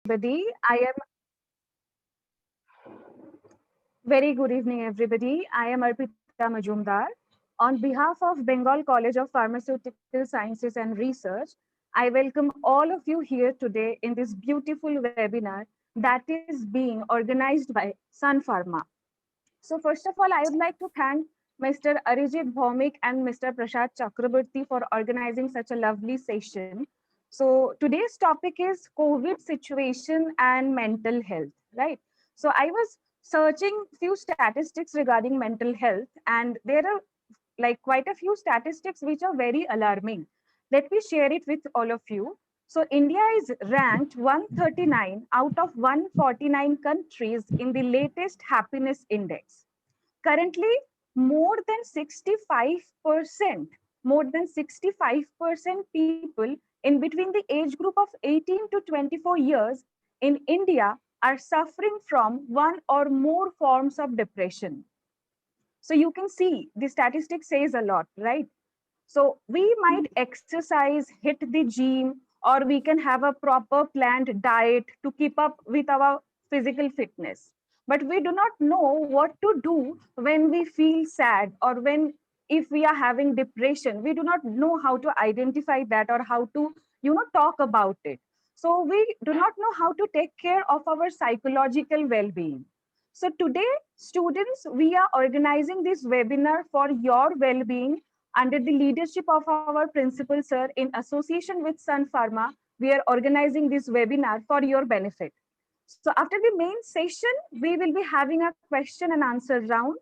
everybody. I am very good evening, everybody. I am Arpita Majumdar. On behalf of Bengal College of Pharmaceutical Sciences and Research, I welcome all of you here today in this beautiful webinar that is being organized by Sun Pharma. So first of all, I would like to thank Mr. Arijit Bhaumik and Mr. Prashad Chakraborty for organizing such a lovely session. So today's topic is COVID situation and mental health, right? So I was searching few statistics regarding mental health, and there are like quite a few statistics which are very alarming. Let me share it with all of you. So India is ranked 139 out of 149 countries in the latest happiness index. Currently, more than 65%, more than 65% people in between the age group of 18 to 24 years in India are suffering from one or more forms of depression. So you can see the statistic says a lot, right? So we might exercise, hit the gym, or we can have a proper planned diet to keep up with our physical fitness. But we do not know what to do when we feel sad or when if we are having depression. We do not know how to identify that or how to, talk about it. So we do not know how to take care of our psychological well-being. So today, students, we are organizing this webinar for your well-being under the leadership of our principal sir in association with Sun Pharma. We are organizing this webinar for your benefit. So after the main session, we will be having a question and answer round.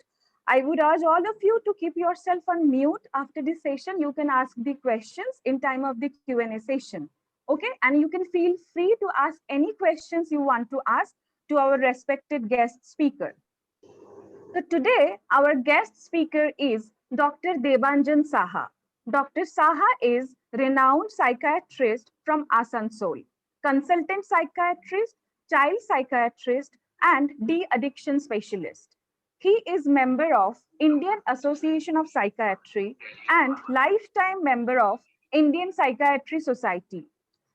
I would urge all of you to keep yourself on mute after this session. You can ask the questions in time of the Q&A session. Okay, and you can feel free to ask any questions you want to ask to our respected guest speaker. So today, our guest speaker is Dr. Debanjan Saha. Dr. Saha is renowned psychiatrist from Asansol, consultant psychiatrist, child psychiatrist, and de-addiction specialist. He is member of Indian Association of Psychiatry and lifetime member of Indian Psychiatry Society.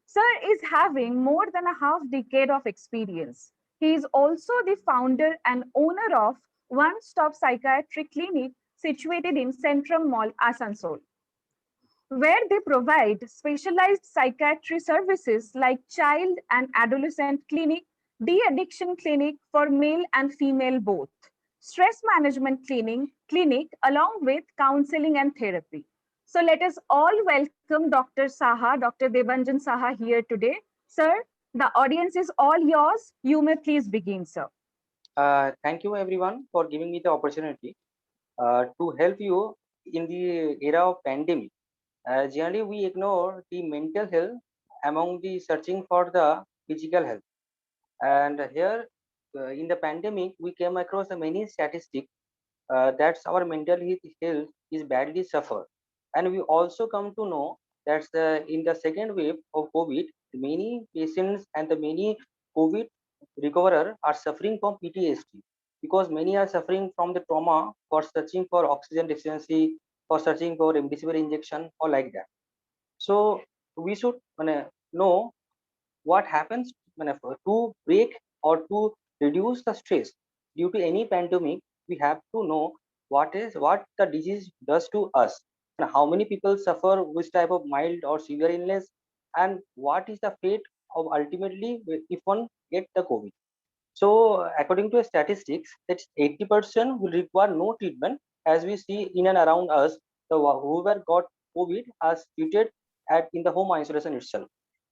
Sir is having more than a half decade of experience. He is also the founder and owner of One Stop Psychiatric Clinic situated in Centrum Mall, Asansol, where they provide specialized psychiatry services like child and adolescent clinic, de-addiction clinic for male and female both, stress management clinic along with counseling and therapy. So let us all welcome Dr. Saha, Dr. Debanjan Saha here today. Sir, the audience is all yours. You may please begin, sir. Thank you everyone for giving me the opportunity to help you in the era of pandemic. Generally, we ignore the mental health among the searching for the physical health. And here, in the pandemic, we came across many statistics that our mental health is badly suffered. And we also come to know that in the second wave of COVID, many patients and the many COVID recoverer are suffering from PTSD because many are suffering from the trauma for searching for oxygen deficiency, for searching for remdesivir injection or like that. So we should know what happens to break or to reduce the stress due to any pandemic. We have to know what the disease does to us and how many people suffer which type of mild or severe illness, and what is the fate of ultimately if one get the COVID. So according to statistics, that 80% will require no treatment. As we see in and around us, the whoever got COVID has treated at in the home isolation itself,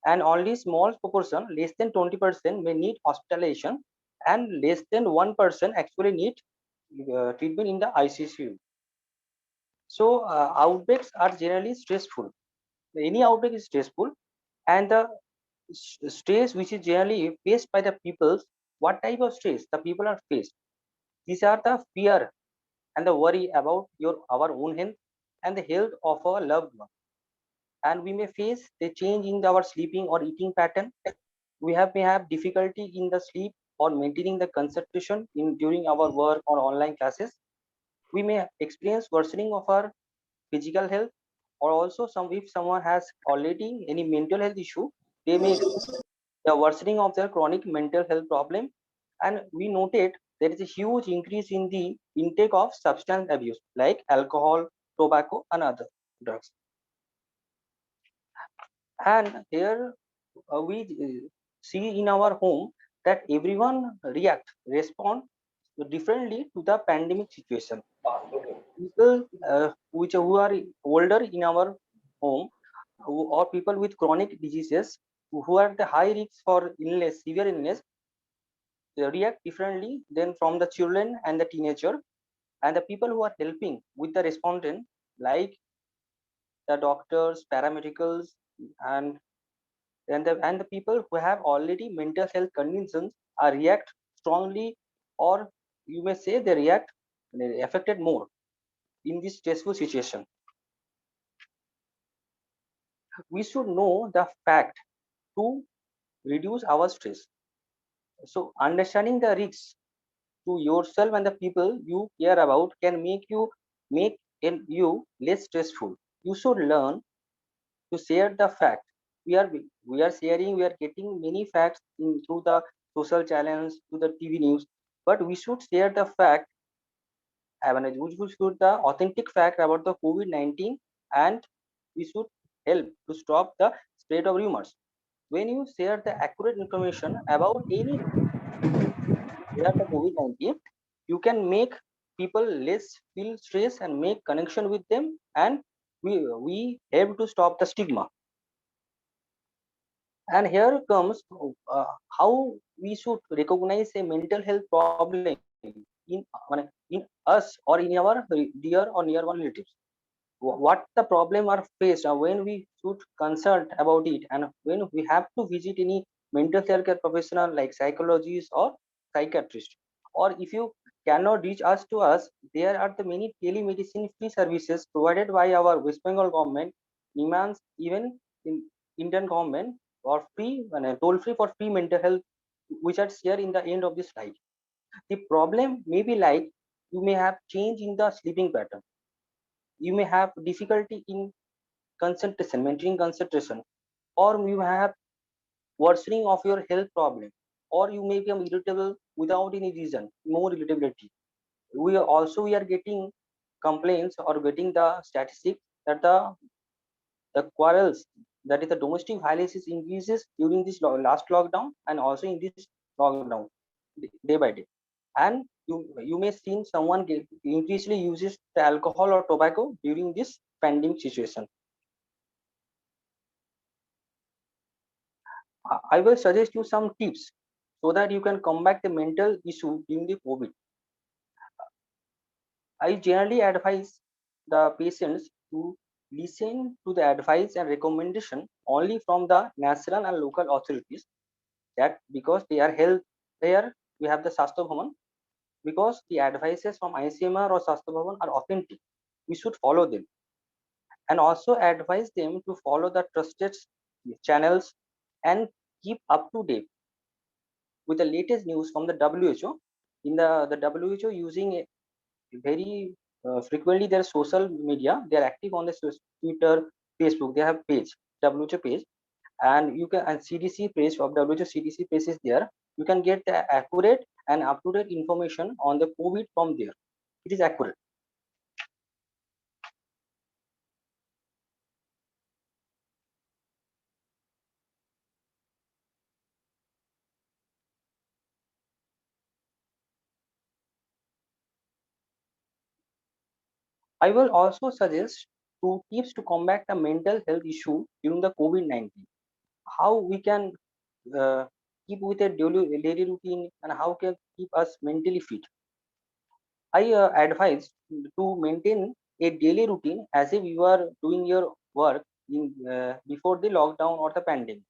and only small proportion, less than 20%, may need hospitalization, and less than 1% actually need treatment in the ICU. So outbreaks are generally stressful. Any outbreak is stressful, and the stress which is generally faced by the peoples. What type of stress the people are faced? These are the fear and the worry about our own health and the health of our loved one. And we may face the change in our sleeping or eating pattern. We may have difficulty in the sleep or maintaining the concentration in during our work or online classes. We may experience worsening of our physical health, or also some if someone has already any mental health issue, they may the worsening of their chronic mental health problem, and we noted there is a huge increase in the intake of substance abuse like alcohol, tobacco, and other drugs. And here we see in our home that everyone respond differently to the pandemic situation. People which who are older in our home, or people with chronic diseases who are the high risk for illness, severe illness, they react differently than from the children and the teenager. And the people who are helping with the respondent, like the doctors, paramedicals, and and the people who have already mental health conditions are react strongly, or you may say they react affected more in this stressful situation. We should know the fact to reduce our stress. So understanding the risks to yourself and the people you care about can make you less stressful. You should learn to share the fact. We are sharing, we are getting many facts through the social channels, through the TV news, but we should share the fact, we should the authentic fact about the COVID-19, and we should help to stop the spread of rumors. When you share the accurate information about any regard the COVID-19, you can make people less feel stress and make connection with them, and we help to stop the stigma. And here comes how we should recognize a mental health problem in us or in our dear or near one relatives. What the problem are faced, when we should consult about it, and when we have to visit any mental health care professional like psychologists or psychiatrist. Or if you cannot reach us to us, there are the many telemedicine free services provided by our West Bengal government, demands even in Indian government, or free toll free for free mental health, which are here in the end of this slide. The problem may be like you may have change in the sleeping pattern, you may have difficulty in concentration, maintaining concentration, or you have worsening of your health problem, or you may become irritable without any reason, more irritability. We are getting complaints or getting the statistics that the quarrels, that is the domestic violence, increases during this last lockdown and also in this lockdown day by day. And you may see someone increasingly uses the alcohol or tobacco during this pandemic situation. I will suggest you some tips so that you can combat the mental issue during the COVID. I generally advise the patients to listen to the advice and recommendation only from the national and local authorities, that because they are health, there we have the Sastha Bhavan, because the advices from ICMR or Sastha Bhavan are authentic. We should follow them, and also advise them to follow the trusted channels and keep up to date with the latest news from the WHO. In the WHO using a very frequently their social media, they are active on the Twitter, Facebook. They have page, WHO page, and you can, and CDC page of WHO CDC page is there. You can get the accurate and up to date information on the COVID from there. It is accurate. I will also suggest two tips to combat the mental health issue during the COVID-19. How we can uh, keep with a daily routine, and how can keep us mentally fit. I advise to maintain a daily routine as if you are doing your work in before the lockdown or the pandemic,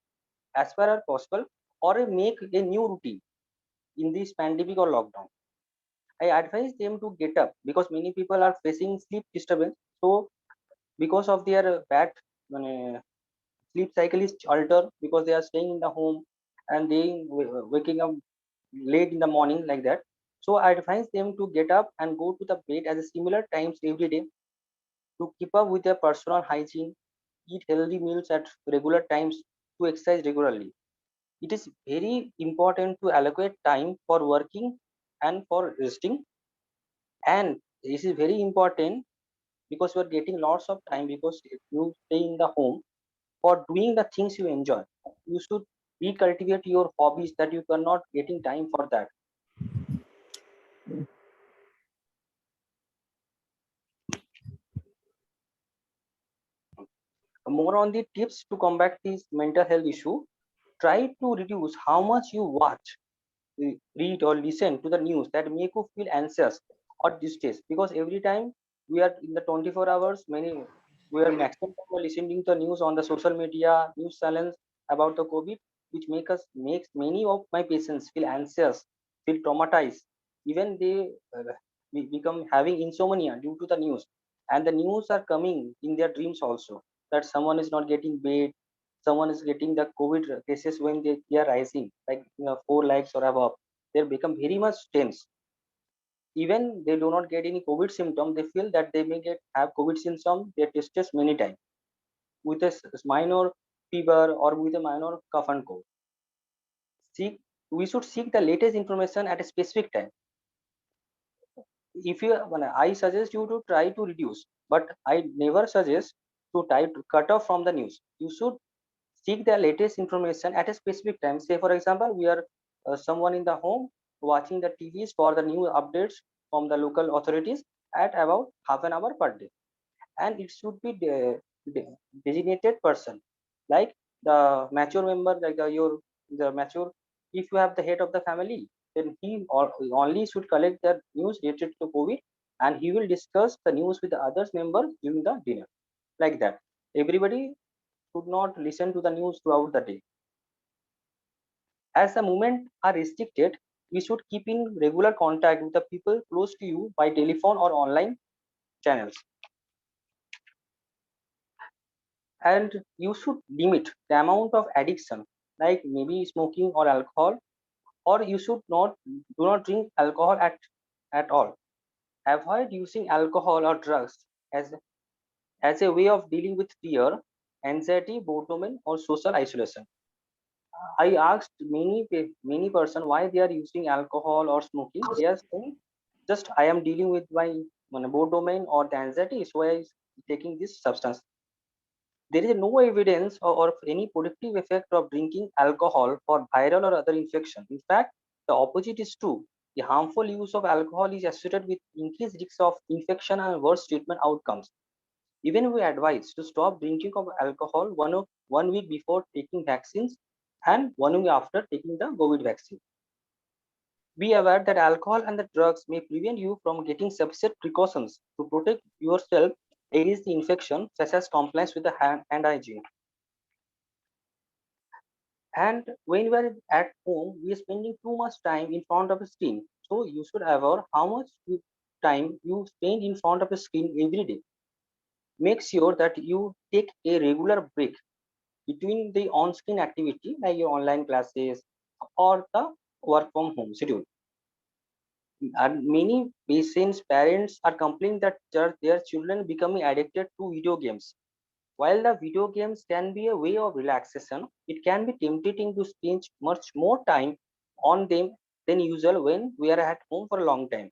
as far as possible, or make a new routine in this pandemic or lockdown. I advise them to get up because many people are facing sleep disturbance. So because of their bad sleep cycle is altered, because they are staying in the home and they waking up late in the morning like that. So I advise them to get up and go to the bed at a similar times every day, to keep up with their personal hygiene, eat healthy meals at regular times, to exercise regularly. it is very important to allocate time for working and for resting. And this is very important because you are getting lots of time, because if you stay in the home for doing the things you enjoy, you should recultivate your hobbies that you are not getting time for that. More on the tips to combat this mental health issue, try to reduce how much you watch, read or listen to the news that make you feel anxious or distressed, because every time we are in the 24 hours, many we are maximum time we're listening to the news on the social media news channels about the COVID, which makes many of my patients feel anxious, feel traumatized, even they become having insomnia due to the news. And the news are coming in their dreams also, that someone is not getting bed, someone is getting the COVID cases when they are rising, like 4 lakhs or above, they become very much tense. Even they do not get any COVID symptom, they feel that they may get have COVID symptom. They tested many times with a minor fever or with a minor cough and cold. Seek We should seek the latest information at a specific time. If you, well, I suggest you to try to reduce, but I never suggest to try to cut off from the news. You should seek the latest information at a specific time. Say, for example, we are someone in the home watching the TVs for the new updates from the local authorities at about half an hour per day, and it should be designated person, like the mature member, like the mature. If you have the head of the family, then only should collect the news related to COVID, and he will discuss the news with the others members during the dinner, like that. Everybody should not listen to the news throughout the day. As the movement are restricted, we should keep in regular contact with the people close to you by telephone or online channels. And you should limit the amount of addiction, like maybe smoking or alcohol, or you should not do not drink alcohol at all. Avoid using alcohol or drugs as a way of dealing with fear, anxiety, boredom, or social isolation. I asked many person why they are using alcohol or smoking. They are saying, just I am dealing with my boredom or the anxiety, so I am taking this substance. There is no evidence or any productive effect of drinking alcohol for viral or other infection. In fact, the opposite is true. The harmful use of alcohol is associated with increased risks of infection and worse treatment outcomes. Even we advise to stop drinking of alcohol 1 week before taking vaccines and 1 week after taking the COVID vaccine. Be aware that alcohol and the drugs may prevent you from getting sufficient precautions to protect yourself against the infection, such as compliance with the hand hygiene. And when we are at home, we are spending too much time in front of a screen. So you should avoid how much time you spend in front of a screen every day. Make sure that you take a regular break between the on-screen activity like your online classes or the work from home schedule. And many patients, parents are complaining that their children becoming addicted to video games. While the video games can be a way of relaxation, it can be tempting to spend much more time on them than usual when we are at home for a long time.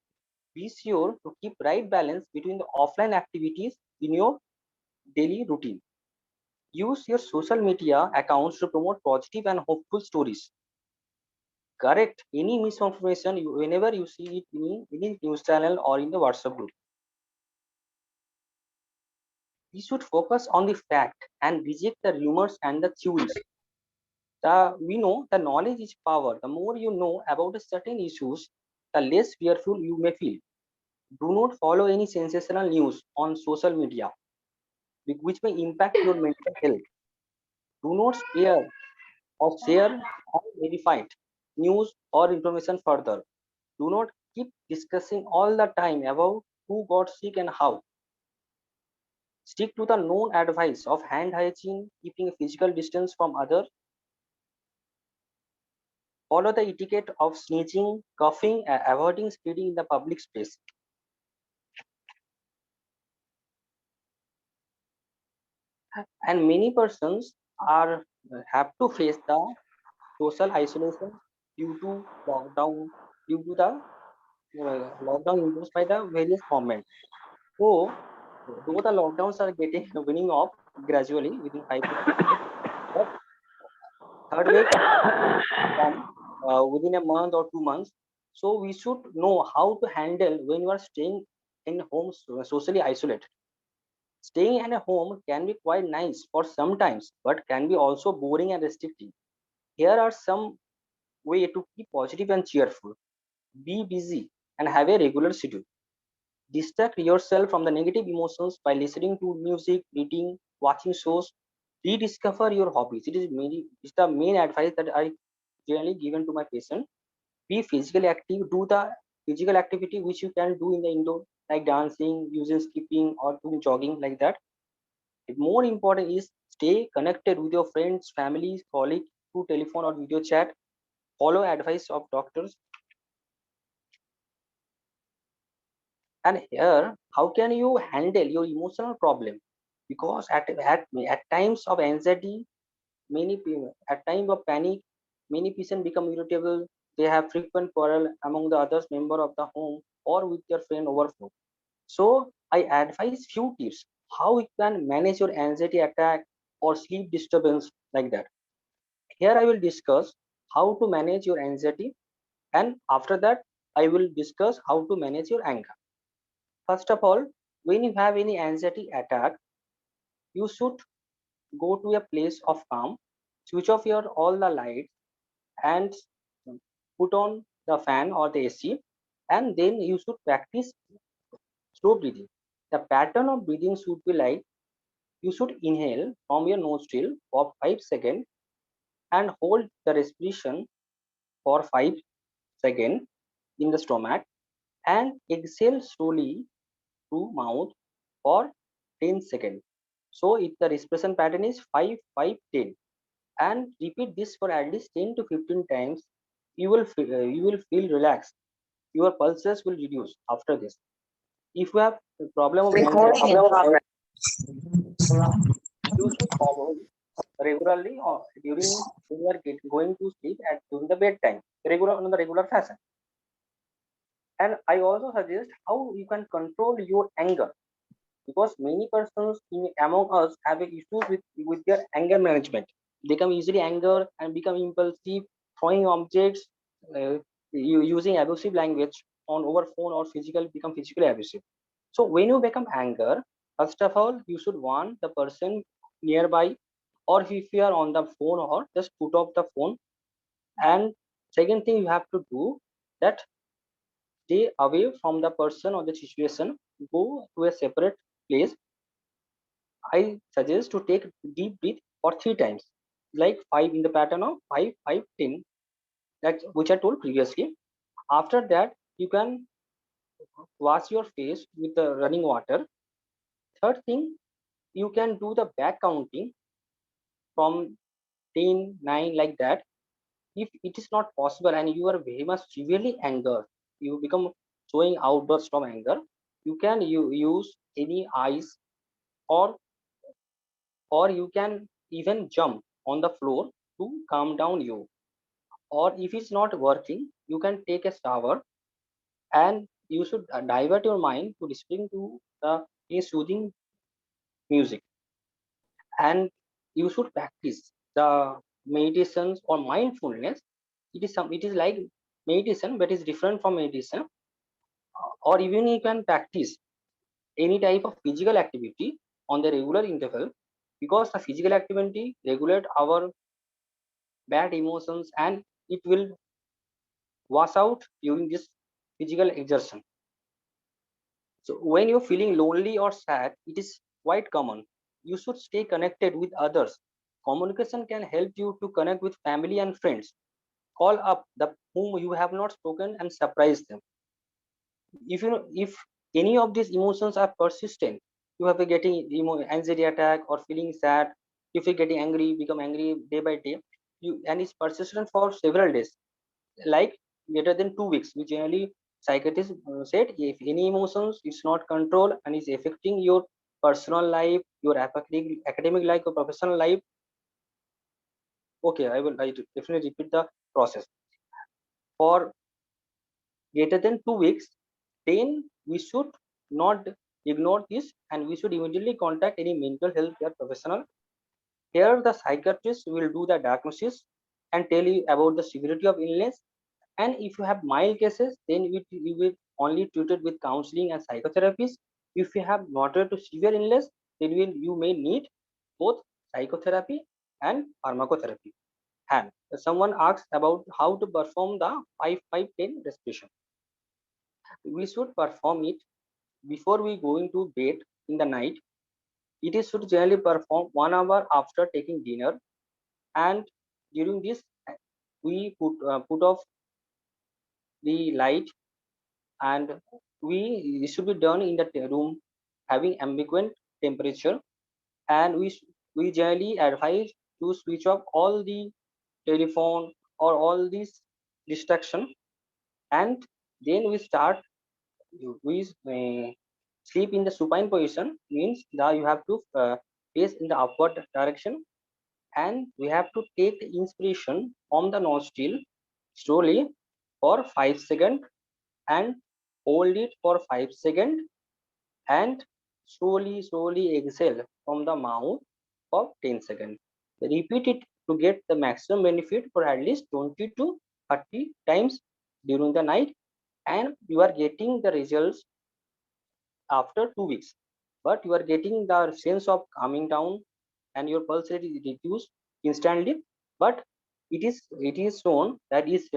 Be sure to keep right balance between the offline activities in your daily routine. Use your social media accounts to promote positive and hopeful stories. Correct any misinformation whenever you see it in any news channel or in the WhatsApp group. We should focus on the fact and reject the rumors and the theories. We know the knowledge is power. The more you know about a certain issues, the less fearful you may feel. Do not follow any sensational news on social media which may impact your mental health. Do not spare or share unverified news or information further. Do not keep discussing all the time about who got sick and how. Stick to the known advice of hand hygiene, keeping a physical distance from others. Follow the etiquette of sneezing, coughing, and avoiding spreading in the public space. And many persons are have to face the social isolation due to lockdown, due to the lockdown imposed by the various government. So, though the lockdowns are getting winning off gradually within 5 to 6 days, but third wave can come within a month or 2 months. So we should know how to handle when you are staying in home socially isolated. Staying in a home can be quite nice for sometimes, but can be also boring and restrictive. Here are some way to keep positive and cheerful. Be busy and have a regular schedule. Distract yourself from the negative emotions by listening to music, reading, watching shows. Rediscover your hobbies. It's the main advice that I generally given to my patient. Be physically active. Do the physical activity which you can do in the indoor, like dancing, using skipping, or doing jogging like that. More important is stay connected with your friends, families, colleagues through telephone or video chat. Follow advice of doctors. And here, how can you handle your emotional problem? Because at times of anxiety, many people, at time of panic, many people become irritable. They have frequent quarrel among the others member of the home or with their friend over phone. So I advise few tips how you can manage your anxiety attack or sleep disturbance like that. Here I will discuss how to manage your anxiety, and after that I will discuss how to manage your anger. First of all, when you have any anxiety attack, you should go to a place of calm, switch off your all the lights, and put on the fan or the AC, and then you should practice slow breathing. The pattern of breathing should be like you should inhale from your nostril for 5 seconds and hold the respiration for 5 seconds in the stomach and exhale slowly through mouth for 10 seconds. So if the respiration pattern is 5, 5, 10, and repeat this for at least 10 to 15 times, you will feel relaxed. Your pulses will reduce after this. If you have a problem of Recording anxiety, in progress. you should follow regularly or during when you are going to sleep at during the bedtime, regular on the regular fashion. And I also suggest how you can control your anger, because many persons among us have issues with their anger management. They become easily anger and become impulsive, throwing objects, using abusive language on over phone or physical become physically abusive. So when you become anger, first of all, you should warn the person nearby, or if you are on the phone, or just put off the phone. And second thing you have to do that stay away from the person or the situation. Go to a separate place. I suggest to take deep breath for 3 times, like 5 in the pattern of 5, 5, 10, like which I told previously. After that, you can wash your face with the running water. Third thing, you can do the back counting from 10, 9, like that. If it is not possible and you are very much severely angered, you become showing outburst of anger, you can use any ice, or you can even jump on the floor to calm down you. Or if it's not working, you can take a shower, and you should divert your mind to listening to the soothing music. And you should practice the meditations or mindfulness. It is like meditation, but it's different from meditation. Or even you can practice any type of physical activity on the regular interval, because the physical activity regulate our bad emotions and it will wash out during this physical exertion. So when you're feeling lonely or sad, it is quite common. You should stay connected with others. Communication can help you to connect with family and friends. Call up the whom you have not spoken and surprise them. If any of these emotions are persistent, you have a getting anxiety attack or feeling sad, if you're getting angry, become angry day by day, you and it's persistent for several days, like greater than 2 weeks. We generally psychiatrists said if any emotions is not controlled and is affecting your personal life, your academic life or professional life, Okay, I definitely repeat the process. For greater than 2 weeks, then we should not ignore this, and we should immediately contact any mental health care professional. Here, the psychiatrist will do the diagnosis and tell you about the severity of illness. And if you have mild cases, then you will only treated with counseling and psychotherapies. If you have moderate to severe illness, then you may need both psychotherapy and pharmacotherapy. And someone asks about how to perform the 5-5-10 respiration. We should perform it before we go into bed in the night. It is should generally perform 1 hour after taking dinner, and during this we put off the light, and we it should be done in the room having ambient temperature, and we generally advise to switch off all the telephone or all these distraction, and then we sleep in the supine position, means that you have to face in the upward direction, and we have to take the inspiration from the nostril slowly for 5 seconds, and hold it for 5 seconds, and slowly exhale from the mouth for 10 seconds. Repeat it to get the maximum benefit for at least 20 to 30 times during the night, and you are getting the results after 2 weeks. But you are getting the sense of calming down, and your pulse rate is reduced instantly. But it is shown that is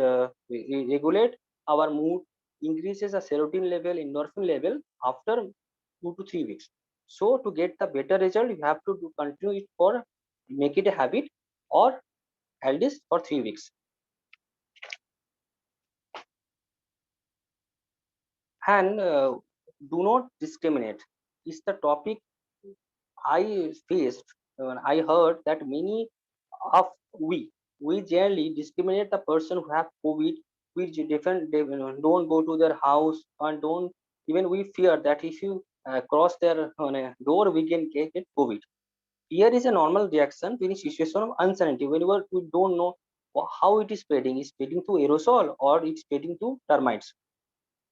regulate our mood, increases the serotonin level, endorphin level after 2 to 3 weeks. So to get the better result, you have to continue it for make it a habit, or at least for 3 weeks. And do not discriminate is the topic I faced when I heard that many of we generally discriminate the person who have COVID, which different don't go to their house, and don't even we fear that if you cross their door, we can get COVID. Fear is a normal reaction in a situation of uncertainty whenever we don't know how it is spreading. Is spreading through aerosol or it's spreading through termites.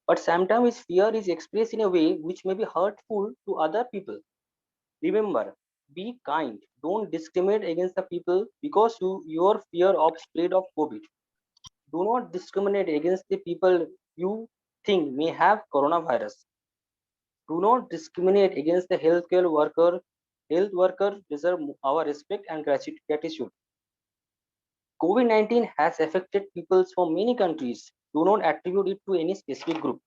But sometimes fear is expressed in a way which may be hurtful to other people. Remember, be kind. Don't discriminate against the people because your fear of spread of COVID. Do not discriminate against the people you think may have coronavirus. Do not discriminate against the healthcare worker. Health workers deserve our respect and gratitude. COVID-19 has affected people from many countries. Do not attribute it to any specific group.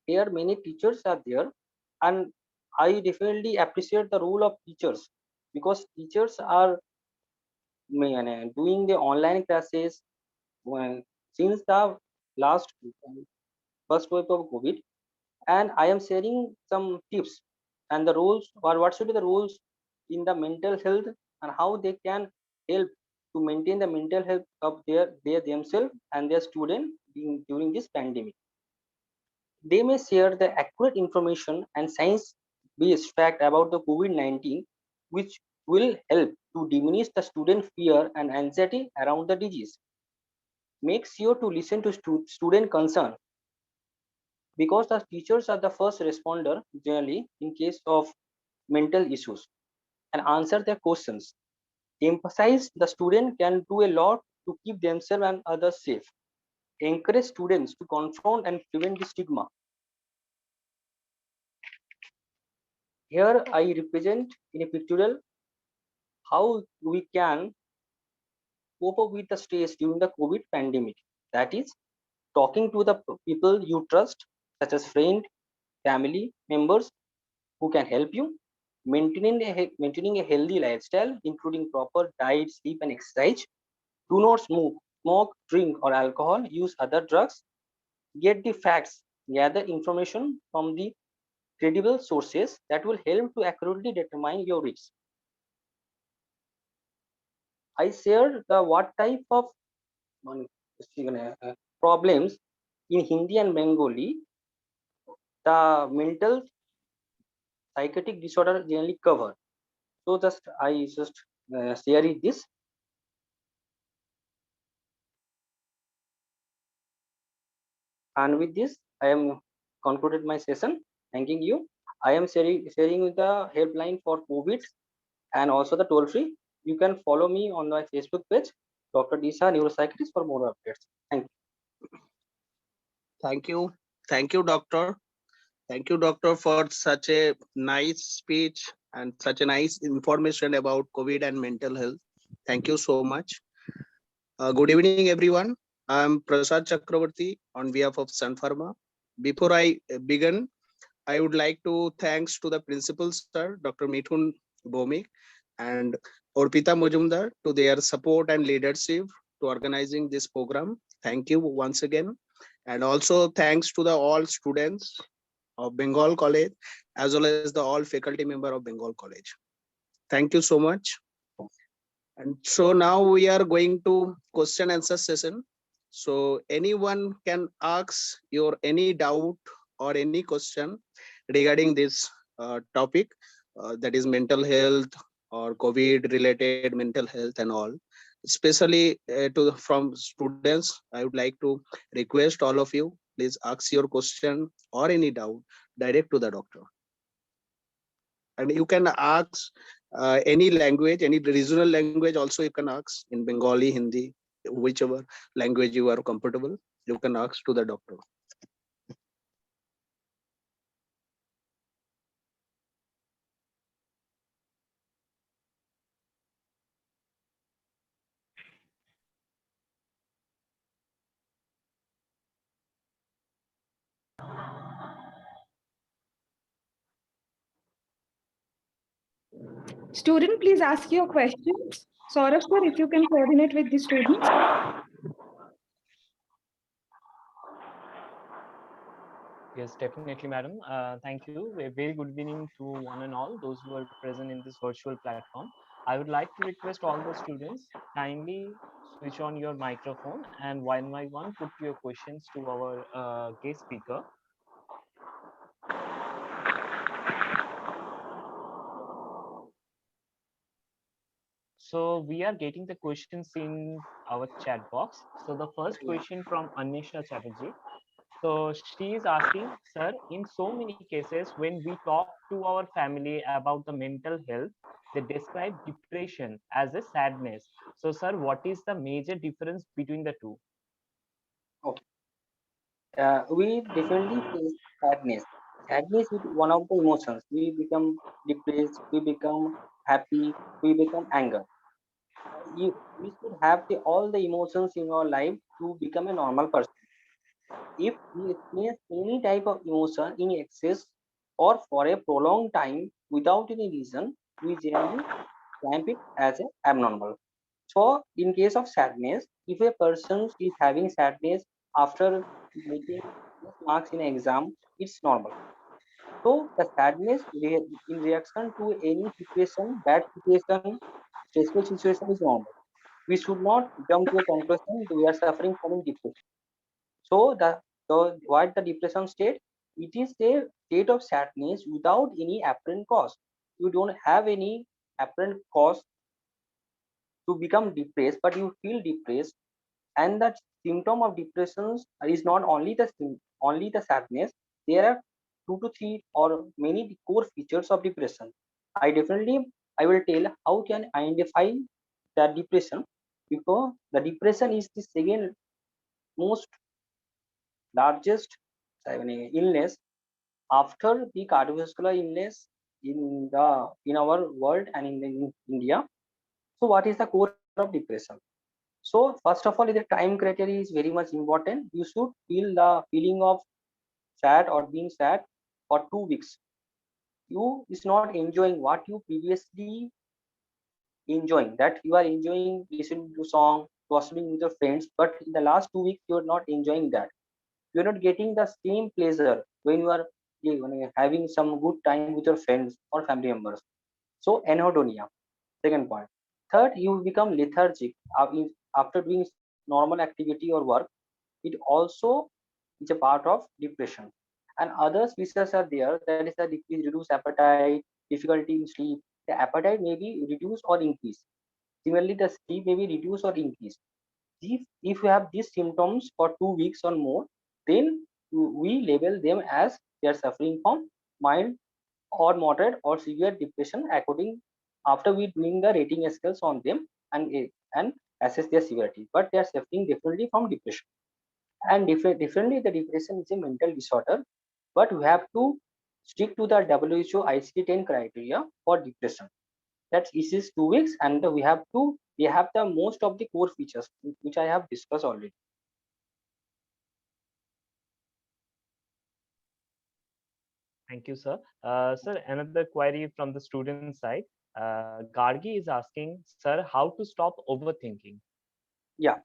Here, many teachers are there, and I definitely appreciate the role of teachers, because teachers are doing the online classes since the last first wave of COVID, and I am sharing some tips and the rules, or what should be the rules in the mental health, and how they can help to maintain the mental health of their themselves and their student during this pandemic. They may share the accurate information and science-based fact about the COVID-19, which will help to diminish the student fear and anxiety around the disease. Make sure to listen to student concern, because the teachers are the first responder generally in case of mental issues, and answer their questions. Emphasize the student can do a lot to keep themselves and others safe. Encourage students to confront and prevent the stigma. Here I represent in a pictorial how we can cope up with the stress during the COVID pandemic. That is, talking to the people you trust, such as friend, family members who can help you, maintaining a healthy lifestyle, including proper diet, sleep, and exercise. Do not smoke, drink, or alcohol. Use other drugs. Get the facts. Gather information from the credible sources that will help to accurately determine your risk. I shared the what type of problems in Hindi and Bengali the mental psychotic disorder generally cover. So I just share it this. And with this, I am concluded my session. Thanking you. I am sharing with the helpline for COVID and also the toll free. You can follow me on my Facebook page, Dr. Disha Neuropsychiatrist, for more updates. Thank you. Thank you. Thank you, doctor. Thank you, doctor, for such a nice speech and such a nice information about COVID and mental health. Thank you so much. Good evening, everyone. I'm Prasad Chakravarti on behalf of Sun Pharma. Before I begin, I would like to thanks to the principal sir, Dr. Mithun Bhomik and Orpita Mujumdar to their support and leadership to organizing this program. Thank you once again. And also thanks to the all students of Bengal College as well as the all faculty member of Bengal College. Thank you so much. And so now we are going to question answer session. So anyone can ask your any doubt or any question regarding this topic, that is mental health or COVID related mental health and all. Especially from students, I would like to request all of you, please ask your question or any doubt direct to the doctor. And you can ask any language, any regional language also you can ask in Bengali, Hindi, whichever language you are comfortable, you can ask to the doctor. Student, please ask your questions. Saurabh sir, if you can coordinate with the students. Yes, definitely, madam. Thank you. A very good evening to one and all those who are present in this virtual platform. I would like to request all the students kindly switch on your microphone and one by one put your questions to our guest speaker. So we are getting the questions in our chat box. So the first question from Anisha Chatterjee. So she is asking, sir, in so many cases, when we talk to our family about the mental health, they describe depression as a sadness. So, sir, what is the major difference between the two? Okay. We definitely face sadness. Sadness is one of the emotions. We become depressed, we become happy, we become anger. We should have all the emotions in our life to become a normal person. If we experience any type of emotion in excess or for a prolonged time without any reason, we generally clamp it as a abnormal. So, in case of sadness, if a person is having sadness after getting less marks in an exam, it's normal. So, the sadness in reaction to any situation, bad situation, stressful situation is normal. We should not jump to a conclusion that we are suffering from depression. So, what the depression state? It is a state of sadness without any apparent cause. You don't have any apparent cause to become depressed, but you feel depressed, and that symptom of depression is not only only the sadness. There are 2 to 3 or many core features of depression. I will tell how can identify that depression, because the depression is the second most largest illness after the cardiovascular illness in our world and in India. So what is the core of depression? So first of all, the time criteria is very much important. You should feel the feeling of sad or being sad for 2 weeks. You is not enjoying what you previously enjoying, that you are enjoying listening to song, gossiping with your friends, but in the last 2 weeks you are not enjoying that. You're not getting the same pleasure when you are having some good time with your friends or family members. So anhedonia, second point. Third, you become lethargic after doing normal activity or work. It also is a part of depression. And other features are there, that is the reduced appetite, difficulty in sleep, the appetite may be reduced or increased. Similarly, the sleep may be reduced or increased. If you have these symptoms for 2 weeks or more, then we label them as they are suffering from mild or moderate or severe depression according after we doing the rating scales on them and assess their severity. But they are suffering differently from depression. And differently, the depression is a mental disorder, but we have to stick to the WHO ICD-10 criteria for depression. That is 2 weeks, and we have the most of the core features which I have discussed already. Thank you, sir. Sir, another query from the student side. Gargi is asking, sir, how to stop overthinking? Yeah,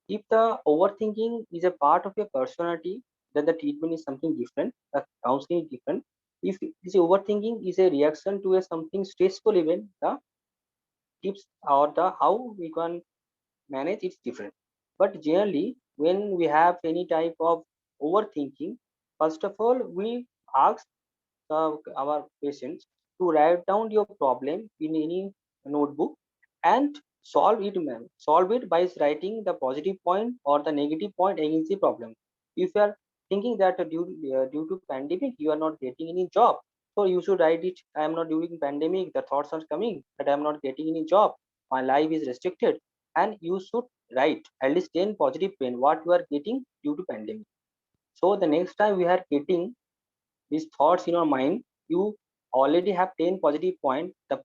if the overthinking is a part of your personality, then the treatment is something different. The counseling is different. If this overthinking is a reaction to a something stressful event, the tips or the how we can manage it's different. But generally, when we have any type of overthinking, first of all, we ask our patients to write down your problem in any notebook and solve it by writing the positive point or the negative point against the problem. If you are thinking that due to pandemic you are not getting any job, so you should write it. I am not during pandemic. The thoughts are coming that I am not getting any job. My life is restricted, and you should write at least 10 positive point what you are getting due to pandemic. So the next time we are getting these thoughts in your mind, you already have 10 positive point. The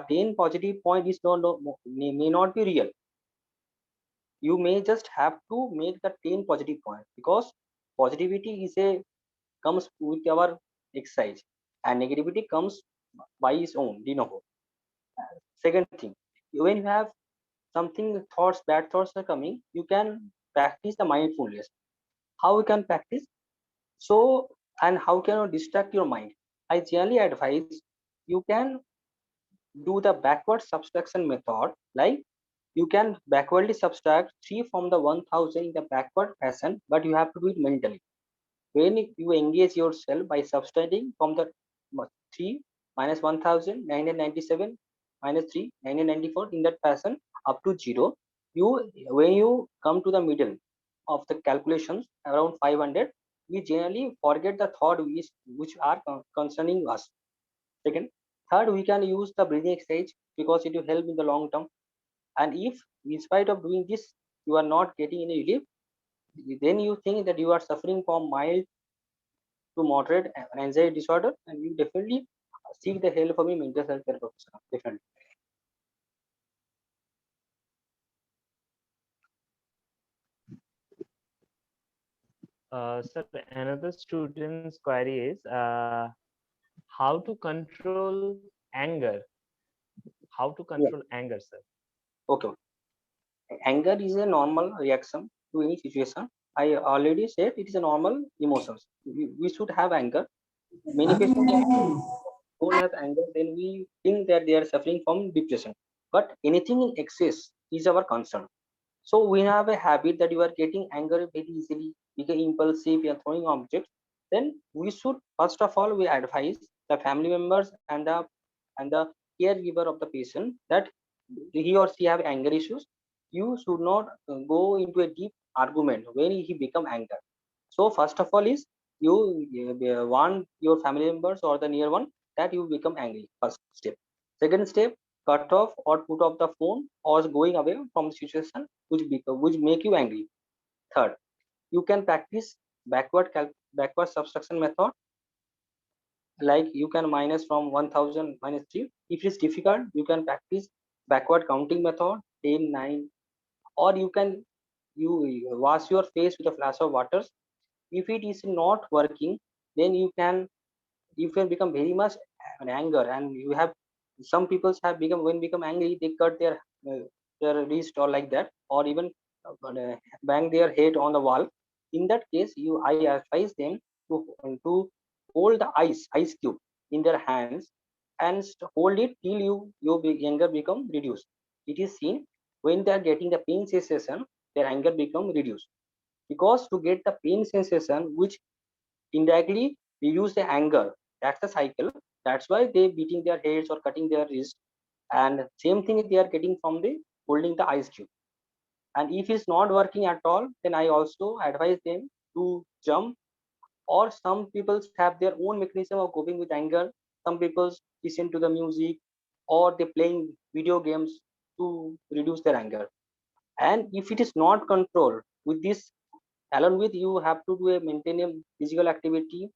10 positive point is may not be real. You may just have to make the 10 positive point, because positivity is a comes with our exercise and negativity comes by its own de novo. Second thing, when you have something thoughts, bad thoughts are coming, you can practice the mindfulness. How you can practice? So, and how can you distract your mind? I generally advise you can do the backward subtraction method. Like, you can backwardly subtract 3 from the 1000 in the backward fashion, but you have to do it mentally. When you engage yourself by subtracting from the 3 minus 1997 minus 3 1994 in that fashion up to 0, you when you come to the middle of the calculations around 500, we generally forget the thought which are concerning us. Second, third, we can use the breathing exercise because it will help in the long term. And if in spite of doing this you are not getting any relief, then you think that you are suffering from mild to moderate anxiety disorder, and you definitely seek the help of a mental health care professional. Definitely. Sir, another student's query is, how to control anger? How to Yeah. control anger, sir? Okay. Anger is a normal reaction to any situation. I already said it is a normal emotions. We should have anger. Many patients don't have anger, then we think that they are suffering from depression. But anything in excess is our concern. So we have a habit that you are getting angry very easily, become impulsive, you are throwing objects. Then we should first of all we advise the family members and the caregiver of the patient that he or she have anger issues. You should not go into a deep argument when he become angry. So first of all is you want your family members or the near one that you become angry. First step. Second step, cut off or put off the phone or going away from the situation which make you angry. Third, you can practice backward subtraction method, like you can minus from 1000 minus 3. If it's difficult, you can practice backward counting method 10 9, or you wash your face with a flash of water. If it is not working, then you can become very much an anger, and you have some people have become angry, they cut their wrist or like that, or even bang their head on the wall. In that case, I advise them to hold the ice cube in their hands and hold it till anger become reduced. It is seen when they are getting the pain sensation, their anger become reduced, because to get the pain sensation which indirectly reduce the anger, that's the cycle. That's why they beating their heads or cutting their wrist. And same thing they are getting from the holding the ice cube. And if it's not working at all, then I also advise them to jump. Or some people have their own mechanism of coping with anger. Some people listen to the music, or they playing video games to reduce their anger. And if it is not controlled with this, along with you have to do a maintain a physical activity,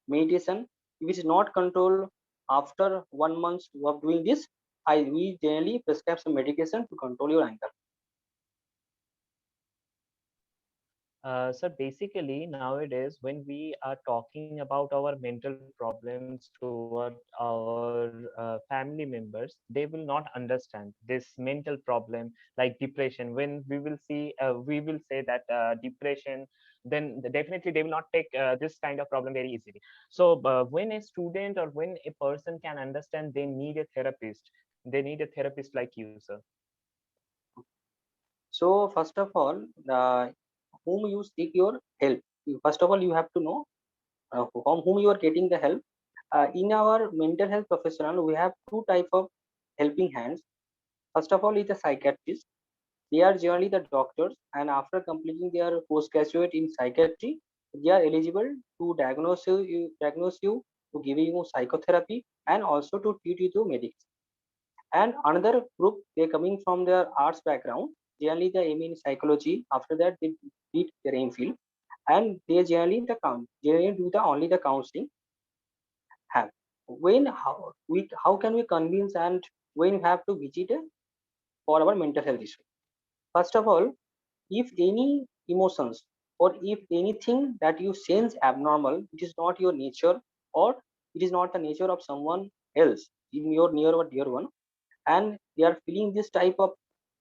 meditation. If it is not controlled after 1 month of doing this, we generally prescribe some medication to control your anger. So basically, nowadays, when we are talking about our mental problems toward our family members, they will not understand this mental problem like depression. When we will see, we will say that depression, then definitely they will not take this kind of problem very easily. So when a student or when a person can understand they need a therapist, they need a therapist like you, sir. So first of all, whom you seek your help. First of all, you have to know from whom you are getting the help. In our mental health professional, we have two type of helping hands. First of all, is the psychiatrist. They are generally the doctors, and after completing their postgraduate in psychiatry, they are eligible to diagnose you, to give you psychotherapy, and also to treat you to medics. And another group, they're coming from their arts background. Generally, they aim in psychology. After that, they did their aim field, and they generally do the only the counseling. Have when how can we convince and when we have to visit for our mental health issue? First of all, if any emotions or if anything that you sense abnormal, it is not your nature, or it is not the nature of someone else in your near or dear one, and they are feeling this type of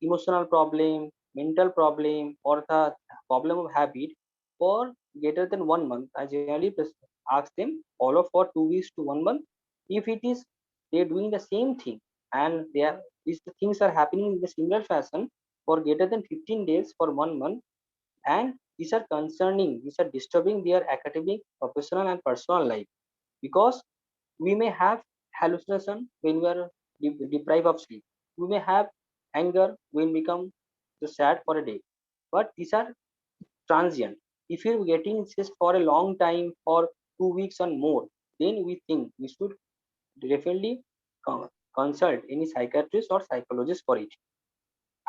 emotional problem, mental problem, or the problem of habit for greater than 1 month, I generally ask them follow for 2 weeks to 1 month. If it is they're doing the same thing and they are these things are happening in the similar fashion for greater than 15 days for 1 month, and these are concerning, these are disturbing their academic, professional, and personal life, because we may have hallucination when we are deprived of sleep. We may have anger when we become sad for a day, but these are transient. If you're getting this for a long time, for 2 weeks and more, then we think we should definitely consult any psychiatrist or psychologist for it.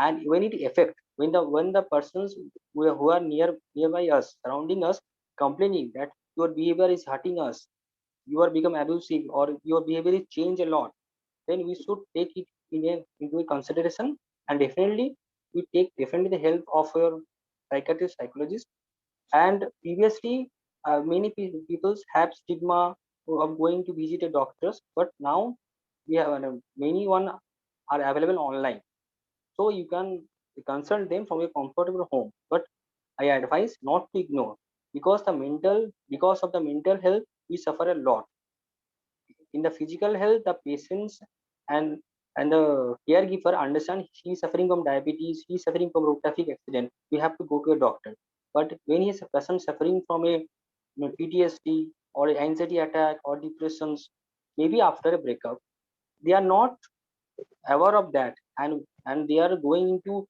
And when it affect, when the persons who are nearby us, surrounding us, complaining that your behavior is hurting us, you are become abusive, or your behavior is change a lot, then we should take it into a consideration, and definitely we take definitely the help of your psychiatrist, psychologist. And previously, many people have stigma of going to visit a doctors, but now we have many one are available online, so you can consult them from your comfortable home. But I advise not to ignore, because of the mental health we suffer a lot. In the physical health, the patients and the caregiver understand he is suffering from diabetes, he is suffering from road traffic accident, we have to go to a doctor. But when he is a person suffering from a PTSD or anxiety attack or depressions, maybe after a breakup, they are not aware of that, and they are going into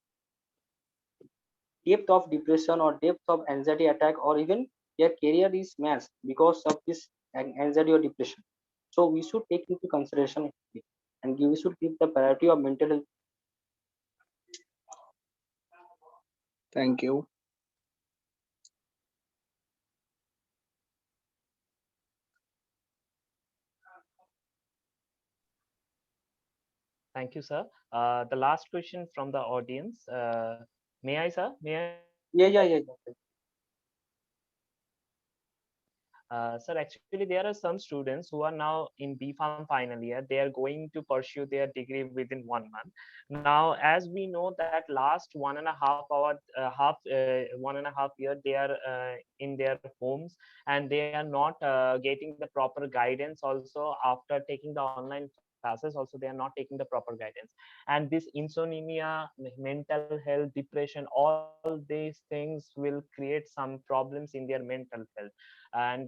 depth of depression or depth of anxiety attack, or even their career is smashed because of this anxiety or depression. So we should take into consideration it, and we should give the priority of mental health. Thank you. Thank you, sir. The last question from the audience. May I, sir? May I? Yeah. Sir, actually, there are some students who are now in B Farm final year. They are going to pursue their degree within 1 month. Now, as we know that last 1.5 year, they are in their homes, and they are not getting the proper guidance also after taking the online classes also they are not taking the proper guidance, and this insomnia, mental health, depression, all these things will create some problems in their mental health. And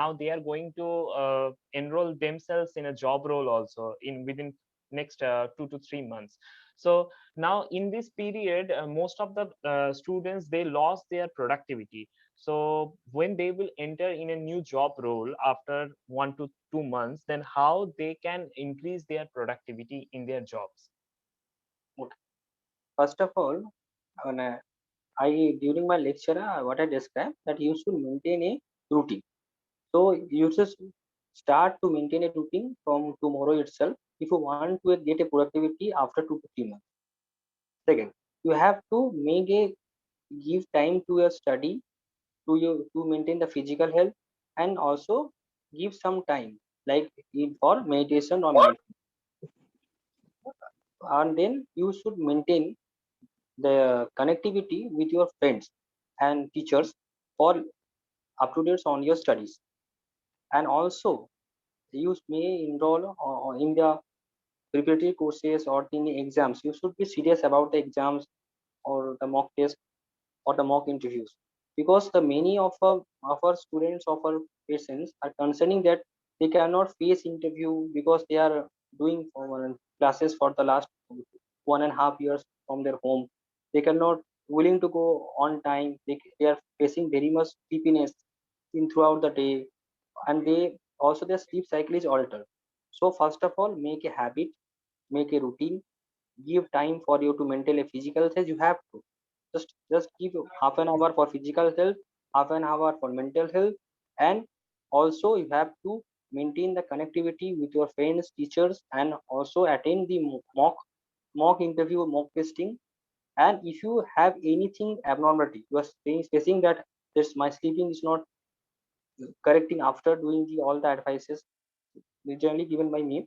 now they are going to enroll themselves in a job role also in within next 2 to 3 months. So now in this period, most of the students, they lost their productivity. So when they will enter in a new job role after 1 to 2 months, then how they can increase their productivity in their jobs? Okay. First of all, when I during my lecture, what I described that you should maintain a routine. So you just start to maintain a routine from tomorrow itself if you want to get a productivity after 2 to 3 months. Second, you have to make a give time to your study to maintain the physical health, and also give some time like for meditation or mindfulness. And then you should maintain the connectivity with your friends and teachers for up to date on your studies. And also you may enroll in the preparatory courses or in the exams. You should be serious about the exams or the mock test or the mock interviews, because the many of our students, of our patients are concerning that they cannot face interview because they are doing classes for the last 1.5 years from their home. They cannot willing to go on time. They are facing very much sleepiness in throughout the day, and they also their sleep cycle is altered. So first of all, make a habit, make a routine, give time for you to maintain a physical health. You have to just give half an hour for physical health, half an hour for mental health. And also you have to maintain the connectivity with your friends, teachers, and also attend the mock interview, mock testing. And if you have anything abnormality, you are facing that this my sleeping is not correcting after doing the all the advices generally given by me,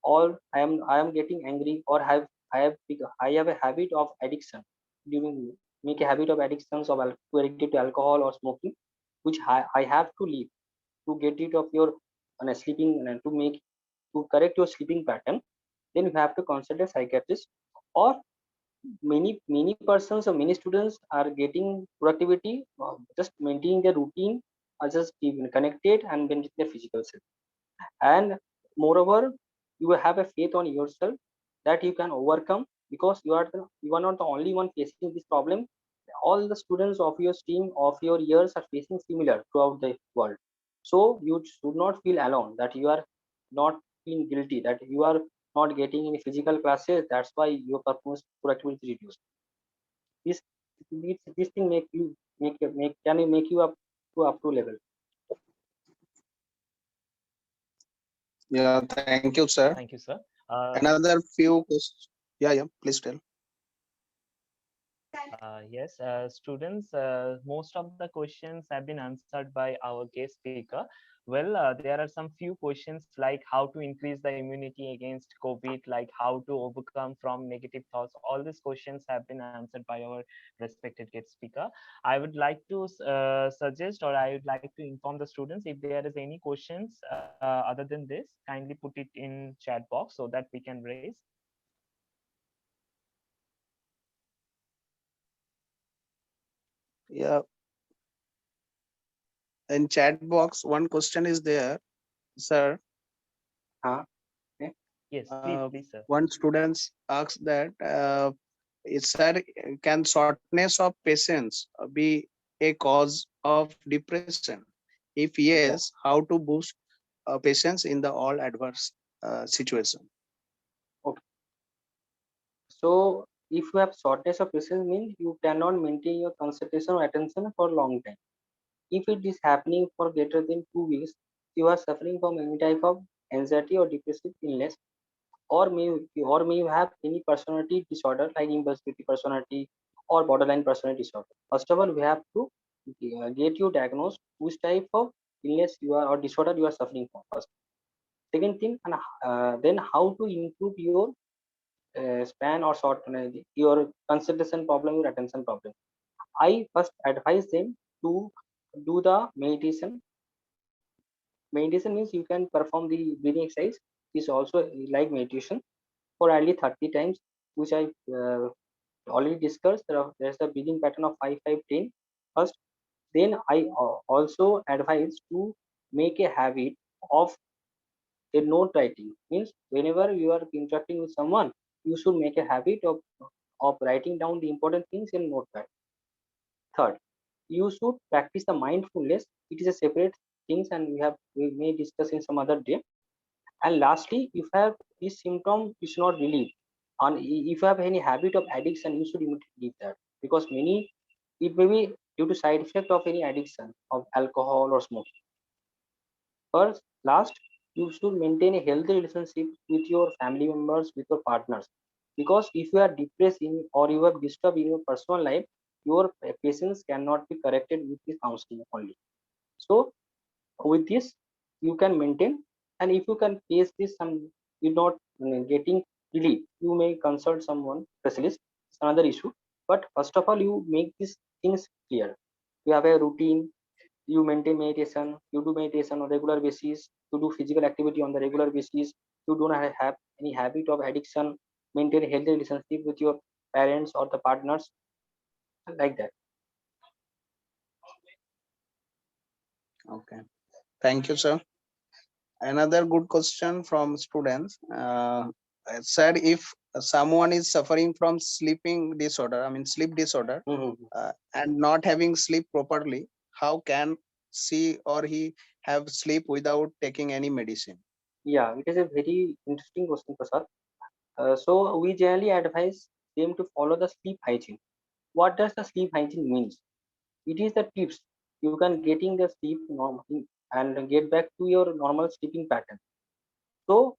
or I am getting angry, or I have a habit of addiction during make a habit of addictions of to addicted to alcohol or smoking, which I have to leave to get rid of your sleeping and to correct your sleeping pattern. Then you have to consult a psychiatrist. Or many persons or many students are getting productivity just maintaining their routine, are just keeping connected and maintaining their physical self. And moreover, you have a faith on yourself that you can overcome, because you are not the only one facing this problem. All the students of your stream of your years are facing similar throughout the world. So you should not feel alone, that you are not feeling guilty that you are not getting any physical classes, that's why your performance productivity is reduced. This thing make can make you up to level. Yeah, thank you, sir. Thank you, sir. Another few questions. Yeah, please tell. Yes, students, most of the questions have been answered by our guest speaker. Well, there are some few questions like how to increase the immunity against COVID, like how to overcome from negative thoughts. All these questions have been answered by our respected guest speaker. I would like to suggest, or I would like to inform the students, if there is any questions other than this, kindly put it in chat box so that we can raise. Yeah, in chat box, one question is there, sir. Huh? Okay. Yes, please, sir. One student asks that, sir, can shortness of patience be a cause of depression? If yes, Yeah. how to boost patience in the all adverse situation? Okay. So if you have shortness of patience, means you cannot maintain your concentration or attention for a long time. If it is happening for greater than 2 weeks, you are suffering from any type of anxiety or depressive illness, or may you have any personality disorder like impulsivity personality or borderline personality disorder. First of all, we have to get you diagnosed which type of illness you are or disorder you are suffering from first. Second thing, and then how to improve your span or short your concentration problem, your attention problem. I first advise them to do the meditation. Meditation means you can perform the breathing exercise is also like meditation for only 30 times, which I already discussed. There's the breathing pattern of 5-5-10 first. Then I also advise to make a habit of a note writing. Means whenever you are interacting with someone, you should make a habit of writing down the important things in notepad. Third, you should practice the mindfulness. It is a separate things, and we may discuss in some other day. And lastly, if you have this symptom is not relieved, and if you have any habit of addiction, you should immediately leave that, because many, it may be due to side effect of any addiction of alcohol or smoking. First, last, you should maintain a healthy relationship with your family members, with your partners. Because if you are depressed in, or you are disturbed in your personal life, your patients cannot be corrected with this counseling only. So with this, you can maintain, and if you can face this and you're not getting relief, you may consult someone specialist. It's another issue. But first of all, you make these things clear. You have a routine, you maintain meditation, you do meditation on regular basis, you do physical activity on the regular basis, you do not have any habit of addiction, maintain a healthy relationship with your parents or the partners, like that. Okay. Thank you, sir. Another good question from students. Said if someone is suffering from sleeping disorder, I mean sleep disorder, and not having sleep properly, how can she or he have sleep without taking any medicine? Yeah, it is a very interesting question, Prasad. So we generally advise them to follow the sleep hygiene. What does the sleep hygiene means? It is the tips you can getting the sleep and get back to your normal sleeping pattern. So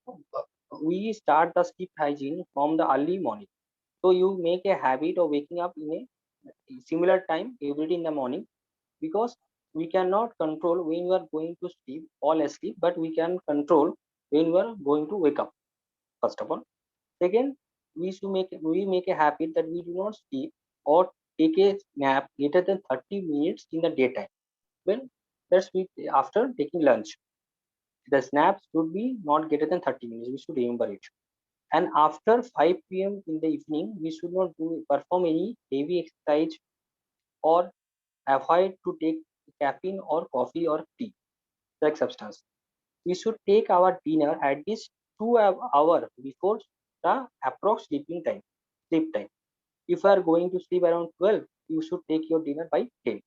we start the sleep hygiene from the early morning. So you make a habit of waking up in a similar time every day in the morning, because we cannot control when you are going to sleep, fall asleep, but we can control when you are going to wake up. First of all. Second, we make a habit that we do not sleep or take a nap later than 30 minutes in the daytime. Well, that's after taking lunch. The snaps should be not greater than 30 minutes. We should remember it. And after 5 p.m. in the evening, we should not perform any heavy exercise or avoid to take caffeine or coffee or tea, like substance. We should take our dinner at least 2 hours before the approx sleep time. If you are going to sleep around 12, you should take your dinner by 10.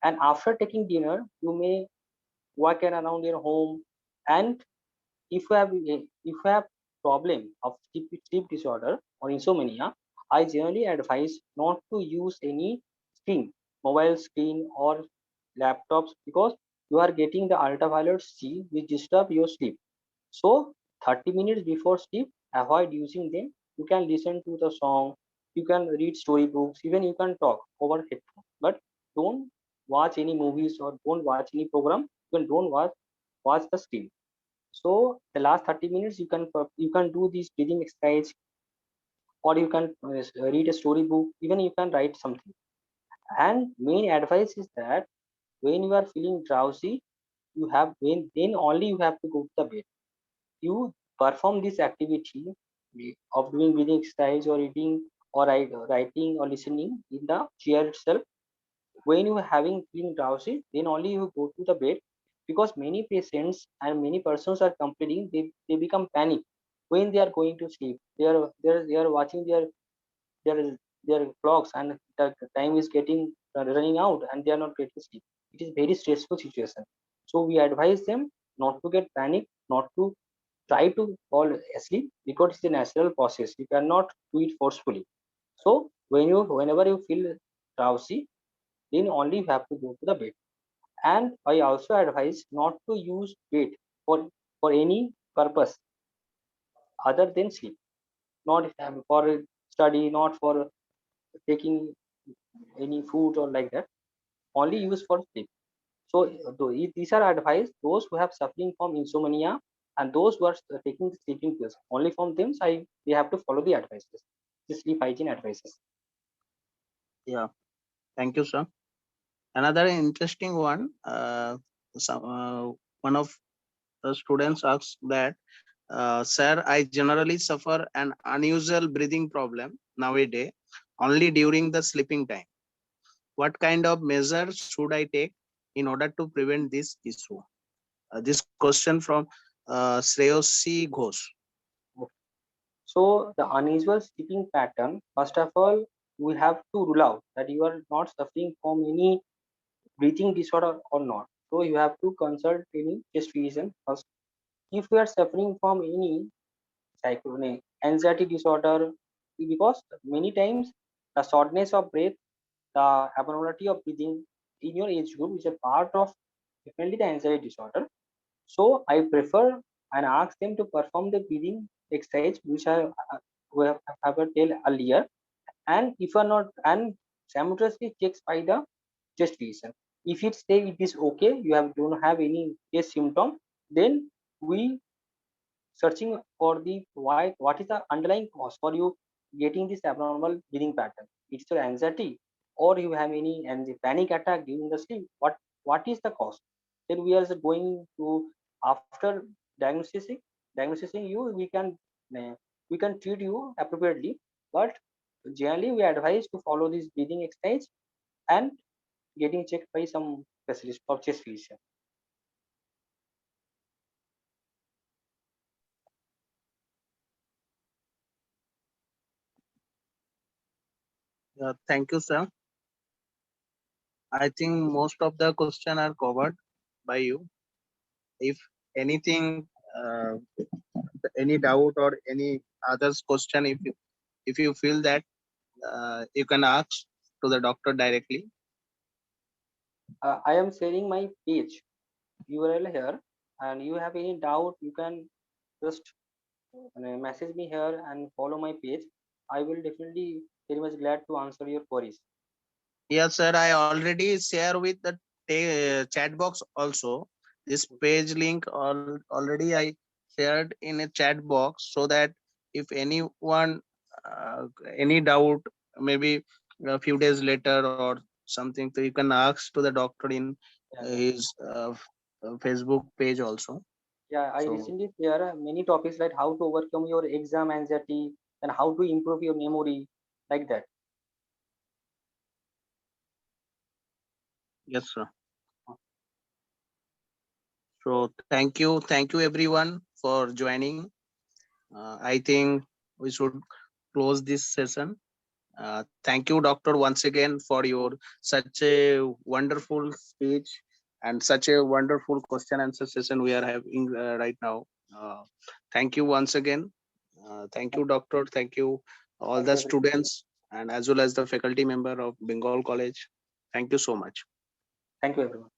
And after taking dinner, you may walk around your home. And if you have problem of sleep disorder or insomnia, I generally advise not to use any screen, mobile screen or laptops, because you are getting the ultraviolet C which disturb your sleep. So 30 minutes before sleep, avoid using them. You can listen to the song, you can read storybooks, even you can talk over headphone. But don't watch any movies or don't watch any program. Even don't watch the screen. So the last 30 minutes you can do this breathing exercise, or you can read a storybook, even you can write something. And main advice is that when you are feeling drowsy, you have when then only you have to go to the bed. You perform this activity of doing breathing exercise or reading or writing or listening in the chair itself. When you are having feeling drowsy, then only you go to the bed, because many patients and many persons are complaining, they become panic when they are going to sleep. They are watching their their clocks, and the time is getting running out and they are not getting sleep. It is very stressful situation. So we advise them not to get panic, not to try to fall asleep, because it's a natural process. You cannot do it forcefully. So whenever you feel drowsy, then only you have to go to the bed. And I also advise not to use bed for any purpose other than sleep. Not for study, not for taking any food or like that. Only use for sleep. So these are advice those who have suffering from insomnia and those who are taking the sleeping pills. Only from them, they have to follow the advices, the sleep hygiene advices. Yeah. Thank you, sir. Another interesting one. One of the students asks that Sir, I generally suffer an unusual breathing problem nowadays, only during the sleeping time. What kind of measures should I take in order to prevent this issue? This question from Shreyasi Ghosh. So the unusual sleeping pattern, first of all, we have to rule out that you are not suffering from any breathing disorder or not. So you have to consult any chest physician first. If you are suffering from any anxiety disorder, because many times the shortness of breath, the abnormality of breathing in your age group is a part of definitely the anxiety disorder. So I prefer and ask them to perform the breathing exercise which we have tell earlier, and if you are not, and simultaneously checks by the chest physician. If it say it is okay, you have don't have any chest symptom, then we searching for the why, what is the underlying cause for you getting this abnormal breathing pattern. It's your anxiety, or you have any and the panic attack during the sleep. What is the cause? Then we are going to, after diagnosing you, uh, we can treat you appropriately. But generally we advise to follow this breathing exercise and getting checked by some specialist or chest physician. Thank you, sir. I think most of the question are covered by you. If anything, any doubt or any others question, if you feel that, you can ask to the doctor directly. I am sharing my page URL here, and you have any doubt, you can just message me here and follow my page. I will definitely very much glad to answer your queries. Yes, sir. I already share with the chat box also. This page link already I shared in a chat box, so that if anyone any doubt, maybe a few days later or something, so you can ask to the doctor in Yeah, his Facebook page also. yeah. I So recently share many topics like how to overcome your exam anxiety and how to improve your memory, like that. yes, sir. So thank you everyone for joining. I think we should close this session. Thank you, Doctor, once again for your such a wonderful speech and such a wonderful question answer session we are having right now. Uh, Thank you once again. Thank you, Doctor. Thank you, all Thank the you, everyone. students and as well as the faculty member of Bengal College. Thank you so much. Thank you, everyone.